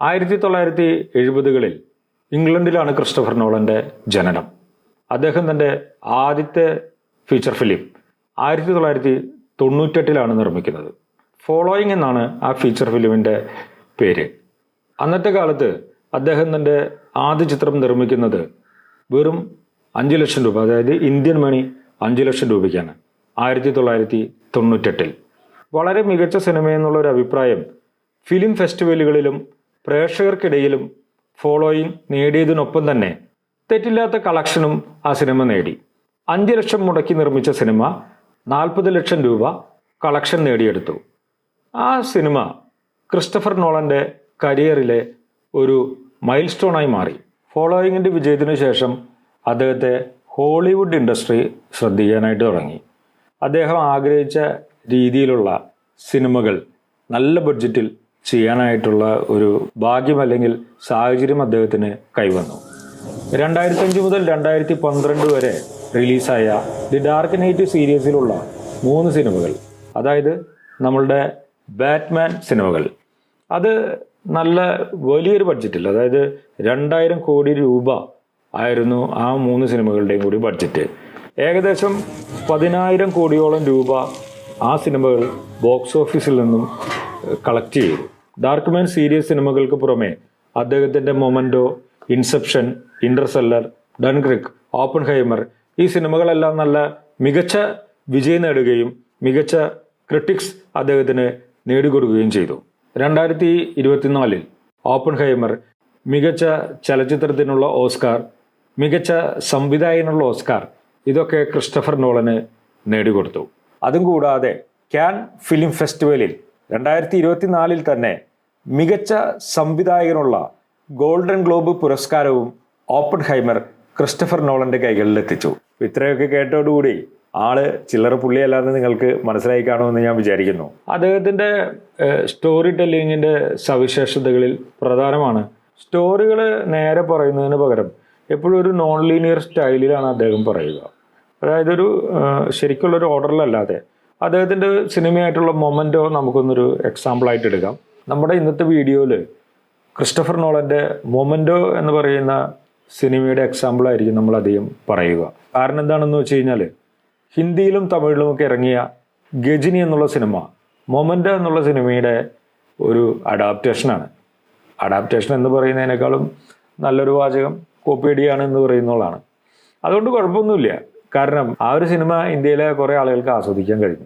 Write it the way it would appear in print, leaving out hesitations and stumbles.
1970-കളിൽ ഇംഗ്ലണ്ടിലാണ് Christopher നോളന്റെ ജനനം. അദ്ദേഹം തന്റെ ആദ്യത്തെ ഫീച്ചർ ഫിലിം 1998-ലാണ് നിർമ്മിക്കുന്നത്. ഫോളോയിങ് എന്നാണ് ആ ഫീച്ചർ ഫിലിമിന്റെ പേര്. അന്നത്തെ കാലത്ത് അദ്ദേഹം തന്റെ ആദ്യ ചിത്രം നിർമ്മിക്കുന്നത് വെറും 5 ലക്ഷം രൂപ, അതായത് ഇന്ത്യൻ മണി 5 ലക്ഷം രൂപയ്ക്കാണ് 1998-ൽ. വളരെ മികച്ച സിനിമ എന്നുള്ളൊരു അഭിപ്രായം ഫിലിം ഫെസ്റ്റിവലുകളിലും പ്രേക്ഷകർക്കിടയിലും ഫോളോയിങ് നേടിയതിനൊപ്പം തന്നെ തെറ്റില്ലാത്ത കളക്ഷനും ആ സിനിമ നേടി. 5 ലക്ഷം മുടക്കി നിർമ്മിച്ച സിനിമ 40 ലക്ഷം രൂപ കളക്ഷൻ നേടിയെടുത്തു. ആ സിനിമ ക്രിസ്റ്റഫർ നോളന്റെ കരിയറിലെ ഒരു മൈൽ സ്റ്റോണായി മാറി. ഫോളോയിങ്ങിന്റെ വിജയത്തിനു ശേഷം അദ്ദേഹത്തെ ഹോളിവുഡ് ഇൻഡസ്ട്രി ശ്രദ്ധിക്കാനായിട്ട് തുടങ്ങി. അദ്ദേഹം ആഗ്രഹിച്ച രീതിയിലുള്ള സിനിമകൾ നല്ല ബഡ്ജറ്റിൽ ചെയ്യാനായിട്ടുള്ള ഒരു ഭാഗ്യം അല്ലെങ്കിൽ സാഹചര്യം അദ്ദേഹത്തിന് കൈവന്നു. 2005 മുതൽ 2012 വരെ റിലീസായ ദി ഡാർക്ക് നൈറ്റ് സീരീസിലുള്ള 3 സിനിമകൾ, അതായത് നമ്മളുടെ ബാറ്റ്മാൻ സിനിമകൾ, അത് നല്ല വലിയൊരു ബഡ്ജറ്റിൽ, അതായത് 2000 കോടി രൂപ ആയിരുന്നു ആ 3 സിനിമകളുടെയും കൂടി ബഡ്ജറ്റ്. ഏകദേശം 10,000 കോടിയോളം രൂപ ആ സിനിമകൾ ബോക്സ് ഓഫീസിൽ നിന്നും കളക്ട് ചെയ്തു. ഡാർക്ക്മാൻ സീരീസ് സിനിമകൾക്ക് പുറമെ അദ്ദേഹത്തിൻ്റെ മൊമൻറ്റോ, ഇൻസെപ്ഷൻ, ഇന്റർസ്റ്റെല്ലർ, ഡൺക്രിക്ക്, ഓപ്പൺഹൈമർ ഈ സിനിമകളെല്ലാം നല്ല മികച്ച വിജയം നേടുകയും മികച്ച ക്രിട്ടിക്സ് അദ്ദേഹത്തിന് നേടിക്കൊടുക്കുകയും ചെയ്തു. 2024-ൽ ഓപ്പൺഹൈമർ മികച്ച ചലച്ചിത്രത്തിനുള്ള ഓസ്കാർ, മികച്ച സംവിധായകനുള്ള ഓസ്കാർ ഇതൊക്കെ ക്രിസ്റ്റഫർ നോളന് നേടിക്കൊടുത്തു. അതും കൂടാതെ കാൻ ഫിലിം ഫെസ്റ്റിവലിൽ 2024-ൽ തന്നെ മികച്ച സംവിധായകനുള്ള ഗോൾഡൻ ഗ്ലോബ് പുരസ്കാരവും ഓപ്പൺഹൈമർ ക്രിസ്റ്റഫർ നോളന്റെ കൈകളിൽ എത്തിച്ചു. ഇത്രയൊക്കെ കേട്ടോടുകൂടി ആള് ചില്ലറ പുള്ളിയല്ലാന്ന് നിങ്ങൾക്ക് മനസ്സിലായി കാണുമെന്ന് ഞാൻ വിചാരിക്കുന്നു. അദ്ദേഹത്തിന്റെ സ്റ്റോറി ടെല്ലിങ്ങിന്റെ സവിശേഷതകളിൽ പ്രധാനമാണ് സ്റ്റോറികൾ നേരെ പറയുന്നതിന് പകരം എപ്പോഴും ഒരു നോൺ ലീനിയർ സ്റ്റൈലിലാണ് അദ്ദേഹം പറയുക. അതായത് ഒരു ശരിക്കുള്ളൊരു ഓർഡറിലല്ലാതെ. അദ്ദേഹത്തിൻ്റെ സിനിമയായിട്ടുള്ള മൊമൻറ്റോ നമുക്കൊന്നൊരു എക്സാമ്പിളായിട്ട് എടുക്കാം. നമ്മുടെ ഇന്നത്തെ വീഡിയോയിൽ ക്രിസ്റ്റഫർ നോളന്റെ മൊമൻറ്റോ എന്ന് പറയുന്ന സിനിമയുടെ എക്സാമ്പിളായിരിക്കും നമ്മൾ അധികം പറയുക. കാരണം എന്താണെന്ന് വെച്ച് കഴിഞ്ഞാൽ ഹിന്ദിയിലും തമിഴിലുമൊക്കെ ഇറങ്ങിയ ഗജിനി എന്നുള്ള സിനിമ മൊമൻറ്റോ എന്നുള്ള സിനിമയുടെ ഒരു അഡാപ്റ്റേഷനാണ്. അഡാപ്റ്റേഷൻ എന്ന് പറയുന്നതിനേക്കാളും നല്ലൊരു വാചകം കോപ്പിയടിയാണ് എന്ന് പറയുന്നതാണ്. അതുകൊണ്ട് കുഴപ്പമൊന്നുമില്ല. കാരണം ആ ഒരു സിനിമ ഇന്ത്യയിലെ കുറേ ആളുകൾക്ക് ആസ്വദിക്കാൻ കഴിഞ്ഞു.